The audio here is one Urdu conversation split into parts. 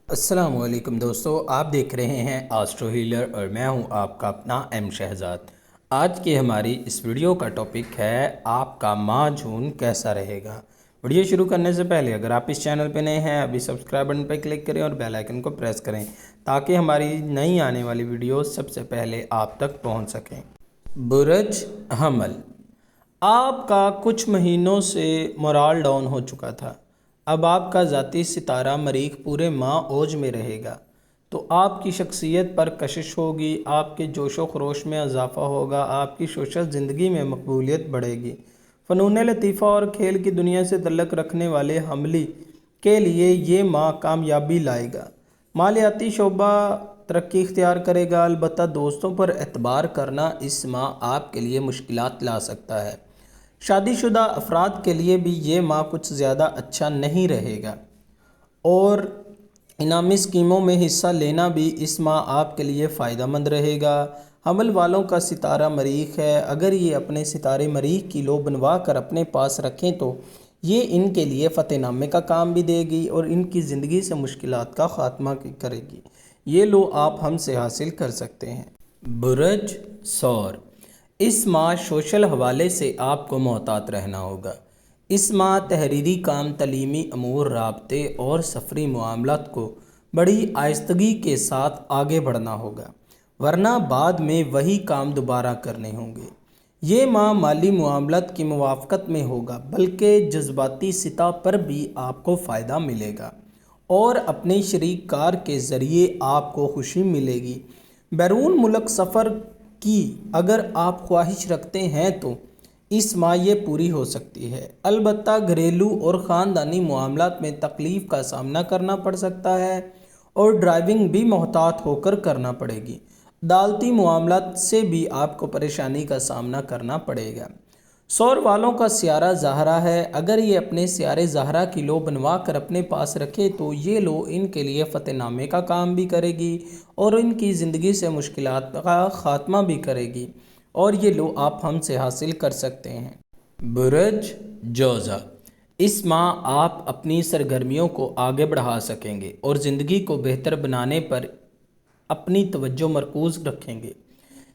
السلام علیکم دوستو، آپ دیکھ رہے ہیں آسٹرو ہیلر اور میں ہوں آپ کا اپنا ایم شہزاد۔ آج کی ہماری اس ویڈیو کا ٹاپک ہے آپ کا ماہ جون کیسا رہے گا۔ ویڈیو شروع کرنے سے پہلے اگر آپ اس چینل پہ نئے ہیں ابھی سبسکرائب بٹن پہ کلک کریں اور بیل آئیکن کو پریس کریں تاکہ ہماری نئی آنے والی ویڈیوز سب سے پہلے آپ تک پہنچ سکیں۔ برج حمل، آپ کا کچھ مہینوں سے مورال ڈاؤن ہو چکا تھا۔ اب آپ کا ذاتی ستارہ مریخ پورے ماہ اوج میں رہے گا تو آپ کی شخصیت پر کشش ہوگی، آپ کے جوش و خروش میں اضافہ ہوگا، آپ کی سوشل زندگی میں مقبولیت بڑھے گی۔ فنون لطیفہ اور کھیل کی دنیا سے تعلق رکھنے والے حملی کے لیے یہ ماہ کامیابی لائے گا۔ مالیاتی شعبہ ترقی اختیار کرے گا، البتہ دوستوں پر اعتبار کرنا اس ماہ آپ کے لیے مشکلات لا سکتا ہے۔ شادی شدہ افراد کے لیے بھی یہ ماہ کچھ زیادہ اچھا نہیں رہے گا اور انعامی اسکیموں میں حصہ لینا بھی اس ماہ آپ کے لیے فائدہ مند رہے گا۔ حمل والوں کا ستارہ مریخ ہے، اگر یہ اپنے ستارے مریخ کی لو بنوا کر اپنے پاس رکھیں تو یہ ان کے لیے فتح نامے کا کام بھی دے گی اور ان کی زندگی سے مشکلات کا خاتمہ کرے گی۔ یہ لو آپ ہم سے حاصل کر سکتے ہیں۔ برج ثور، اس ماہ سوشل حوالے سے آپ کو محتاط رہنا ہوگا۔ اس ماہ تحریری کام، تعلیمی امور، رابطے اور سفری معاملات کو بڑی آہستگی کے ساتھ آگے بڑھنا ہوگا، ورنہ بعد میں وہی کام دوبارہ کرنے ہوں گے۔ یہ ماہ مالی معاملات کی موافقت میں ہوگا، بلکہ جذباتی سطح پر بھی آپ کو فائدہ ملے گا اور اپنے شریک کار کے ذریعے آپ کو خوشی ملے گی۔ بیرون ملک سفر کی اگر آپ خواہش رکھتے ہیں تو اس ماہ یہ پوری ہو سکتی ہے، البتہ گھریلو اور خاندانی معاملات میں تکلیف کا سامنا کرنا پڑ سکتا ہے اور ڈرائیونگ بھی محتاط ہو کر کرنا پڑے گی۔ عدالتی معاملات سے بھی آپ کو پریشانی کا سامنا کرنا پڑے گا۔ ثور والوں کا سیارہ زہرہ ہے، اگر یہ اپنے سیارے زہرہ کی لو بنوا کر اپنے پاس رکھے تو یہ لو ان کے لیے فتح نامے کا کام بھی کرے گی اور ان کی زندگی سے مشکلات کا خاتمہ بھی کرے گی، اور یہ لو آپ ہم سے حاصل کر سکتے ہیں۔ برج جوزا، اس ماہ آپ اپنی سرگرمیوں کو آگے بڑھا سکیں گے اور زندگی کو بہتر بنانے پر اپنی توجہ مرکوز رکھیں گے۔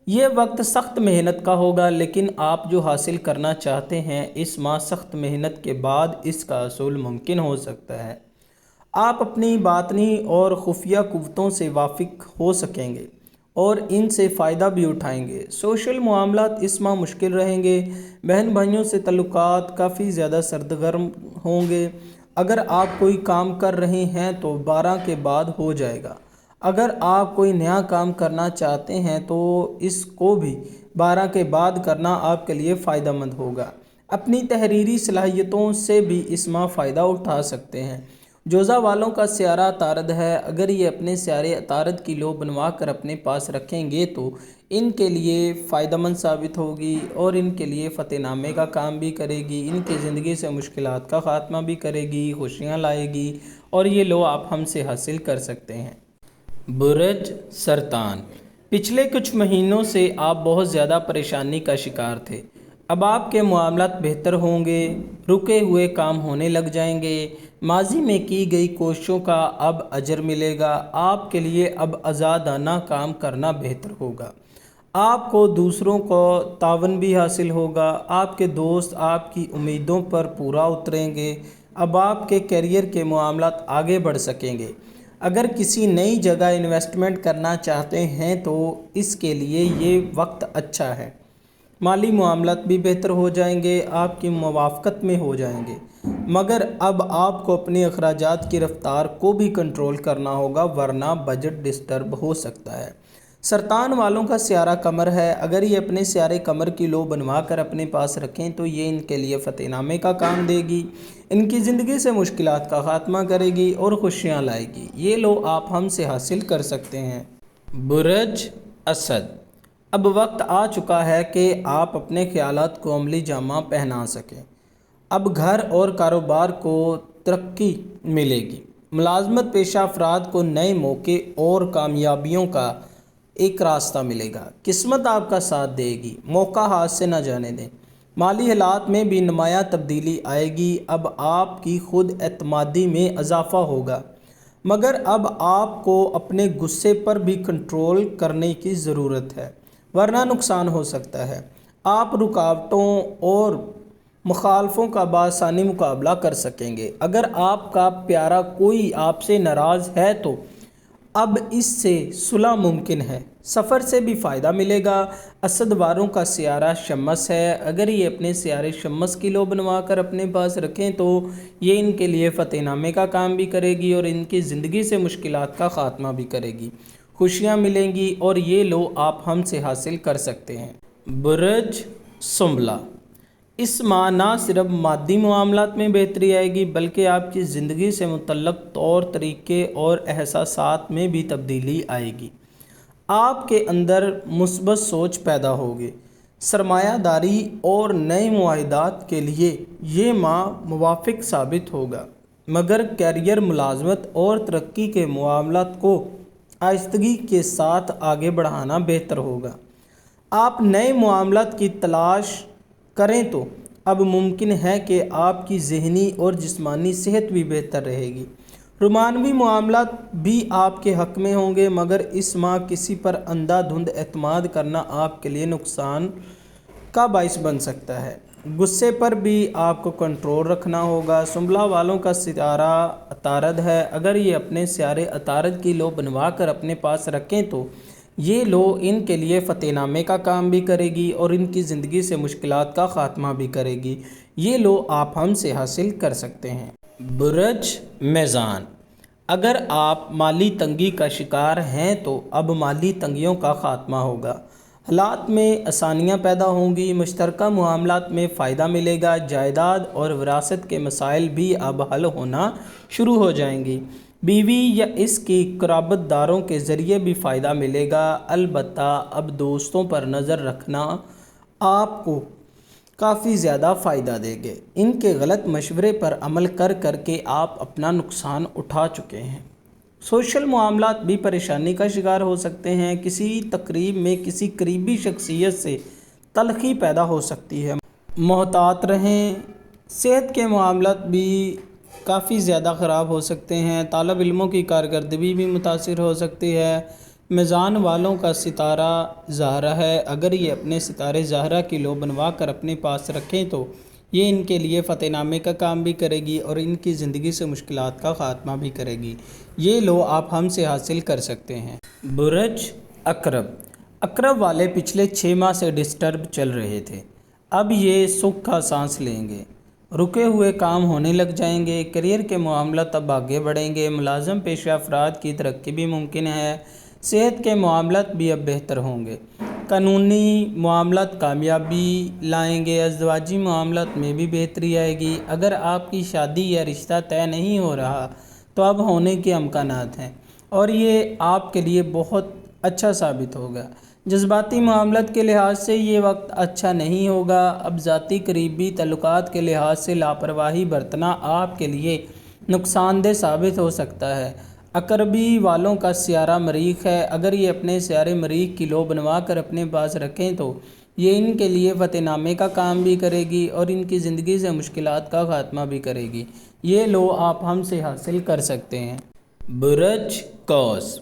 یہ وقت سخت محنت کا ہوگا، لیکن آپ جو حاصل کرنا چاہتے ہیں اس ماہ سخت محنت کے بعد اس کا حصول ممکن ہو سکتا ہے۔ آپ اپنی باطنی اور خفیہ قوتوں سے واقف ہو سکیں گے اور ان سے فائدہ بھی اٹھائیں گے۔ سوشل معاملات اس ماہ مشکل رہیں گے، بہن بھائیوں سے تعلقات کافی زیادہ سرگرم ہوں گے۔ اگر آپ کوئی کام کر رہے ہیں تو 12 کے بعد ہو جائے گا، اگر آپ کوئی نیا کام کرنا چاہتے ہیں تو اس کو بھی 12 کے بعد کرنا آپ کے لیے فائدہ مند ہوگا۔ اپنی تحریری صلاحیتوں سے بھی اس ماہ فائدہ اٹھا سکتے ہیں۔ جوزا والوں کا سیارہ عطارد ہے، اگر یہ اپنے سیارے عطارد کی لو بنوا کر اپنے پاس رکھیں گے تو ان کے لیے فائدہ مند ثابت ہوگی اور ان کے لیے فتح نامے کا کام بھی کرے گی، ان کی زندگی سے مشکلات کا خاتمہ بھی کرے گی، خوشیاں لائے گی، اور یہ لو آپ ہم سے حاصل کر سکتے ہیں۔ برج سرطان، پچھلے کچھ مہینوں سے آپ بہت زیادہ پریشانی کا شکار تھے، اب آپ کے معاملات بہتر ہوں گے، رکے ہوئے کام ہونے لگ جائیں گے، ماضی میں کی گئی کوششوں کا اب اجر ملے گا، آپ کے لیے اب آزادانہ کام کرنا بہتر ہوگا، آپ کو دوسروں کو تعاون بھی حاصل ہوگا، آپ کے دوست آپ کی امیدوں پر پورا اتریں گے، اب آپ کے کیریئر کے معاملات آگے بڑھ سکیں گے۔ اگر کسی نئی جگہ انویسٹمنٹ کرنا چاہتے ہیں تو اس کے لیے یہ وقت اچھا ہے۔ مالی معاملات بھی بہتر ہو جائیں گے، آپ کی موافقت میں ہو جائیں گے، مگر اب آپ کو اپنے اخراجات کی رفتار کو بھی کنٹرول کرنا ہوگا ورنہ بجٹ ڈسٹرب ہو سکتا ہے۔ سرطان والوں کا سیارہ قمر ہے، اگر یہ اپنے سیارے قمر کی لو بنوا کر اپنے پاس رکھیں تو یہ ان کے لیے فتح نامے کا کام دے گی، ان کی زندگی سے مشکلات کا خاتمہ کرے گی اور خوشیاں لائے گی، یہ لو آپ ہم سے حاصل کر سکتے ہیں۔ برج اسد، اب وقت آ چکا ہے کہ آپ اپنے خیالات کو عملی جامہ پہنا سکیں، اب گھر اور کاروبار کو ترقی ملے گی، ملازمت پیشہ افراد کو نئے موقع اور کامیابیوں کا ایک راستہ ملے گا، قسمت آپ کا ساتھ دے گی، موقع ہاتھ سے نہ جانے دیں۔ مالی حالات میں بھی نمایاں تبدیلی آئے گی، اب آپ کی خود اعتمادی میں اضافہ ہوگا، مگر اب آپ کو اپنے غصے پر بھی کنٹرول کرنے کی ضرورت ہے، ورنہ نقصان ہو سکتا ہے۔ آپ رکاوٹوں اور مخالفوں کا بآسانی مقابلہ کر سکیں گے۔ اگر آپ کا پیارا کوئی آپ سے ناراض ہے تو اب اس سے صلح ممکن ہے، سفر سے بھی فائدہ ملے گا۔ اسد واروں کا سیارہ شمس ہے، اگر یہ اپنے سیارے شمس کی لو بنوا کر اپنے پاس رکھیں تو یہ ان کے لیے فتح نامے کا کام بھی کرے گی اور ان کی زندگی سے مشکلات کا خاتمہ بھی کرے گی، خوشیاں ملیں گی اور یہ لو آپ ہم سے حاصل کر سکتے ہیں۔ برج سنبلہ، اس ماہ نہ صرف مادی معاملات میں بہتری آئے گی بلکہ آپ کی زندگی سے متعلق طور طریقے اور احساسات میں بھی تبدیلی آئے گی۔ آپ کے اندر مثبت سوچ پیدا ہوگی۔ سرمایہ داری اور نئے معاہدات کے لیے یہ ماہ موافق ثابت ہوگا، مگر کیریئر، ملازمت اور ترقی کے معاملات کو آہستگی کے ساتھ آگے بڑھانا بہتر ہوگا۔ آپ نئے معاملات کی تلاش کریں تو اب ممکن ہے کہ آپ کی ذہنی اور جسمانی صحت بھی بہتر رہے گی۔ رومانوی معاملات بھی آپ کے حق میں ہوں گے، مگر اس ماہ کسی پر اندھا دھند اعتماد کرنا آپ کے لیے نقصان کا باعث بن سکتا ہے۔ غصے پر بھی آپ کو کنٹرول رکھنا ہوگا۔ سنبلہ والوں کا ستارہ عطارد ہے، اگر یہ اپنے سیارے عطارد کی لو بنوا کر اپنے پاس رکھیں تو یہ لو ان کے لیے فتح نامے کا کام بھی کرے گی اور ان کی زندگی سے مشکلات کا خاتمہ بھی کرے گی۔ یہ لو آپ ہم سے حاصل کر سکتے ہیں۔ برج میزان، اگر آپ مالی تنگی کا شکار ہیں تو اب مالی تنگیوں کا خاتمہ ہوگا، حالات میں آسانیاں پیدا ہوں گی، مشترکہ معاملات میں فائدہ ملے گا، جائیداد اور وراثت کے مسائل بھی اب حل ہونا شروع ہو جائیں گی، بیوی یا اس کی قرابت داروں کے ذریعے بھی فائدہ ملے گا۔ البتہ اب دوستوں پر نظر رکھنا آپ کو کافی زیادہ فائدہ دے گے، ان کے غلط مشورے پر عمل کر کر کے آپ اپنا نقصان اٹھا چکے ہیں۔ سوشل معاملات بھی پریشانی کا شکار ہو سکتے ہیں، کسی تقریب میں کسی قریبی شخصیت سے تلخی پیدا ہو سکتی ہے، محتاط رہیں۔ صحت کے معاملات بھی کافی زیادہ خراب ہو سکتے ہیں، طالب علموں کی کارکردگی بھی متاثر ہو سکتی ہے۔ میزان والوں کا ستارہ زہرہ ہے، اگر یہ اپنے ستارے زہرہ کی لو بنوا کر اپنے پاس رکھیں تو یہ ان کے لیے فتح نامے کا کام بھی کرے گی اور ان کی زندگی سے مشکلات کا خاتمہ بھی کرے گی۔ یہ لو آپ ہم سے حاصل کر سکتے ہیں۔ برج عقرب، عقرب والے پچھلے 6 ماہ سے ڈسٹرب چل رہے تھے، اب یہ سکھ کا سانس لیں گے، رکے ہوئے کام ہونے لگ جائیں گے، کیریئر کے معاملات اب آگے بڑھیں گے، ملازم پیشہ افراد کی ترقی بھی ممکن ہے، صحت کے معاملات بھی اب بہتر ہوں گے، قانونی معاملات کامیابی لائیں گے، ازدواجی معاملات میں بھی بہتری آئے گی۔ اگر آپ کی شادی یا رشتہ طے نہیں ہو رہا تو اب ہونے کے امکانات ہیں اور یہ آپ کے لیے بہت اچھا ثابت ہوگا۔ جذباتی معاملات کے لحاظ سے یہ وقت اچھا نہیں ہوگا، اب ذاتی قریبی تعلقات کے لحاظ سے لاپرواہی برتنا آپ کے لیے نقصان دہ ثابت ہو سکتا ہے۔ عقربی والوں کا سیارہ مریخ ہے، اگر یہ اپنے سیارے مریخ کی لو بنوا کر اپنے پاس رکھیں تو یہ ان کے لیے فتح نامے کا کام بھی کرے گی اور ان کی زندگی سے مشکلات کا خاتمہ بھی کرے گی۔ یہ لو آپ ہم سے حاصل کر سکتے ہیں۔ برج قوس،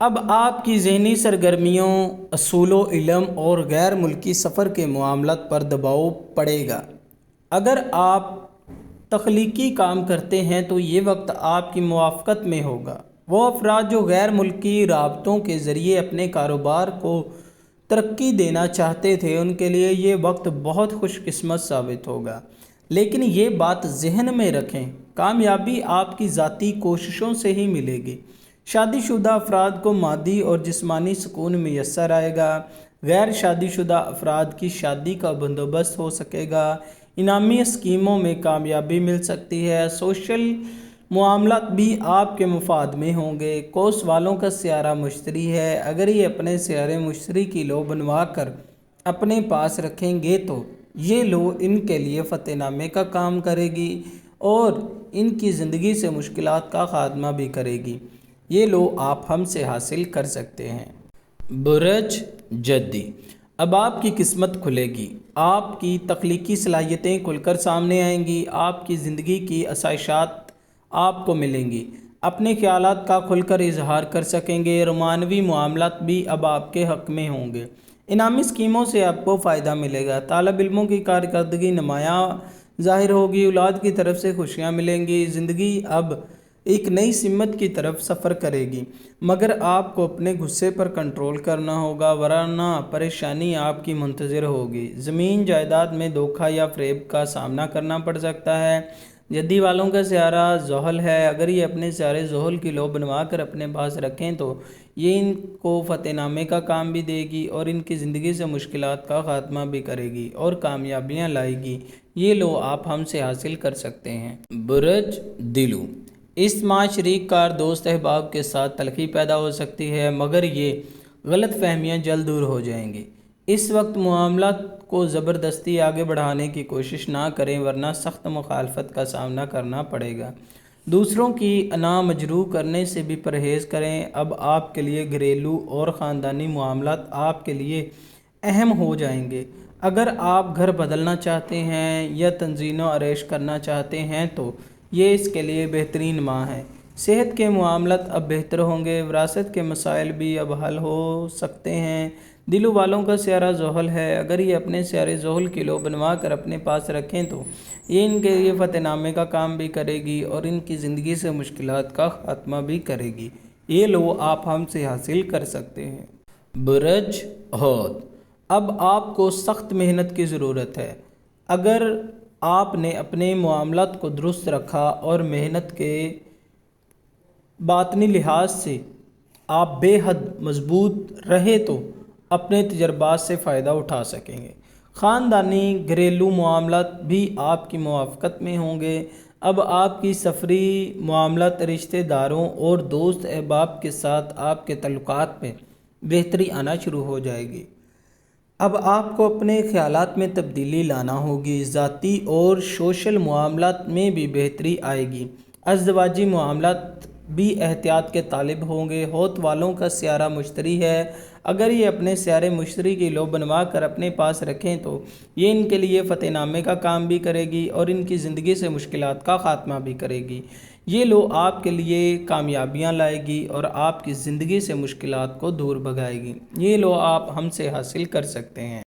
اب آپ کی ذہنی سرگرمیوں، اصول و علم اور غیر ملکی سفر کے معاملات پر دباؤ پڑے گا۔ اگر آپ تخلیقی کام کرتے ہیں تو یہ وقت آپ کی موافقت میں ہوگا۔ وہ افراد جو غیر ملکی رابطوں کے ذریعے اپنے کاروبار کو ترقی دینا چاہتے تھے ان کے لیے یہ وقت بہت خوش قسمت ثابت ہوگا، لیکن یہ بات ذہن میں رکھیں، کامیابی آپ کی ذاتی کوششوں سے ہی ملے گی۔ شادی شدہ افراد کو مادی اور جسمانی سکون میسر آئے گا، غیر شادی شدہ افراد کی شادی کا بندوبست ہو سکے گا، انعامی اسکیموں میں کامیابی مل سکتی ہے، سوشل معاملات بھی آپ کے مفاد میں ہوں گے۔ قوس والوں کا سیارہ مشتری ہے، اگر یہ اپنے سیارے مشتری کی لو بنوا کر اپنے پاس رکھیں گے تو یہ لو ان کے لیے فتح نامے کا کام کرے گی اور ان کی زندگی سے مشکلات کا خاتمہ بھی کرے گی۔ یہ لو آپ ہم سے حاصل کر سکتے ہیں۔ برج جدی، اب آپ کی قسمت کھلے گی، آپ کی تخلیقی صلاحیتیں کھل کر سامنے آئیں گی، آپ کی زندگی کی آسائشات آپ کو ملیں گی، اپنے خیالات کا کھل کر اظہار کر سکیں گے۔ رومانوی معاملات بھی اب آپ کے حق میں ہوں گے۔ انعامی اسکیموں سے آپ کو فائدہ ملے گا۔ طالب علموں کی کارکردگی نمایاں ظاہر ہوگی۔ اولاد کی طرف سے خوشیاں ملیں گی۔ زندگی اب ایک نئی سمت کی طرف سفر کرے گی، مگر آپ کو اپنے غصے پر کنٹرول کرنا ہوگا، ورنہ پریشانی آپ کی منتظر ہوگی۔ زمین جائیداد میں دھوکہ یا فریب کا سامنا کرنا پڑ سکتا ہے۔ جدی والوں کا سیارہ زحل ہے۔ اگر یہ اپنے سیارے زحل کی لو بنوا کر اپنے پاس رکھیں تو یہ ان کو فتح نامے کا کام بھی دے گی اور ان کی زندگی سے مشکلات کا خاتمہ بھی کرے گی اور کامیابیاں لائے گی۔ یہ لو آپ ہم سے حاصل کر سکتے ہیں۔ برج دلو، اس ماہ شریک کار دوست احباب کے ساتھ تلخی پیدا ہو سکتی ہے، مگر یہ غلط فہمیاں جلد دور ہو جائیں گی۔ اس وقت معاملات کو زبردستی آگے بڑھانے کی کوشش نہ کریں، ورنہ سخت مخالفت کا سامنا کرنا پڑے گا۔ دوسروں کی انا مجروح کرنے سے بھی پرہیز کریں۔ اب آپ کے لیے گھریلو اور خاندانی معاملات آپ کے لیے اہم ہو جائیں گے۔ اگر آپ گھر بدلنا چاہتے ہیں یا تنظیم و آرائش کرنا چاہتے ہیں تو یہ اس کے لیے بہترین ماہ ہے۔ صحت کے معاملات اب بہتر ہوں گے۔ وراثت کے مسائل بھی اب حل ہو سکتے ہیں۔ دلو والوں کا سیارہ زحل ہے۔ اگر یہ اپنے سیارے زحل کی لو بنوا کر اپنے پاس رکھیں تو یہ ان کے لیے فتح نامے کا کام بھی کرے گی اور ان کی زندگی سے مشکلات کا خاتمہ بھی کرے گی۔ یہ لو آپ ہم سے حاصل کر سکتے ہیں۔ برج حوت، اب آپ کو سخت محنت کی ضرورت ہے۔ اگر آپ نے اپنے معاملات کو درست رکھا اور محنت کے باطنی لحاظ سے آپ بے حد مضبوط رہے تو اپنے تجربات سے فائدہ اٹھا سکیں گے۔ خاندانی گھریلو معاملات بھی آپ کی موافقت میں ہوں گے۔ اب آپ کی سفری معاملات رشتہ داروں اور دوست احباب کے ساتھ آپ کے تعلقات میں بہتری آنا شروع ہو جائے گی۔ اب آپ کو اپنے خیالات میں تبدیلی لانا ہوگی۔ ذاتی اور سوشل معاملات میں بھی بہتری آئے گی۔ ازدواجی معاملات بھی احتیاط کے طالب ہوں گے۔ حوت والوں کا سیارہ مشتری ہے۔ اگر یہ اپنے سیارے مشتری کی لو بنوا کر اپنے پاس رکھیں تو یہ ان کے لیے فتح نامے کا کام بھی کرے گی اور ان کی زندگی سے مشکلات کا خاتمہ بھی کرے گی۔ یہ لو آپ کے لیے کامیابیاں لائے گی اور آپ کی زندگی سے مشکلات کو دور بھگائے گی۔ یہ لو آپ ہم سے حاصل کر سکتے ہیں۔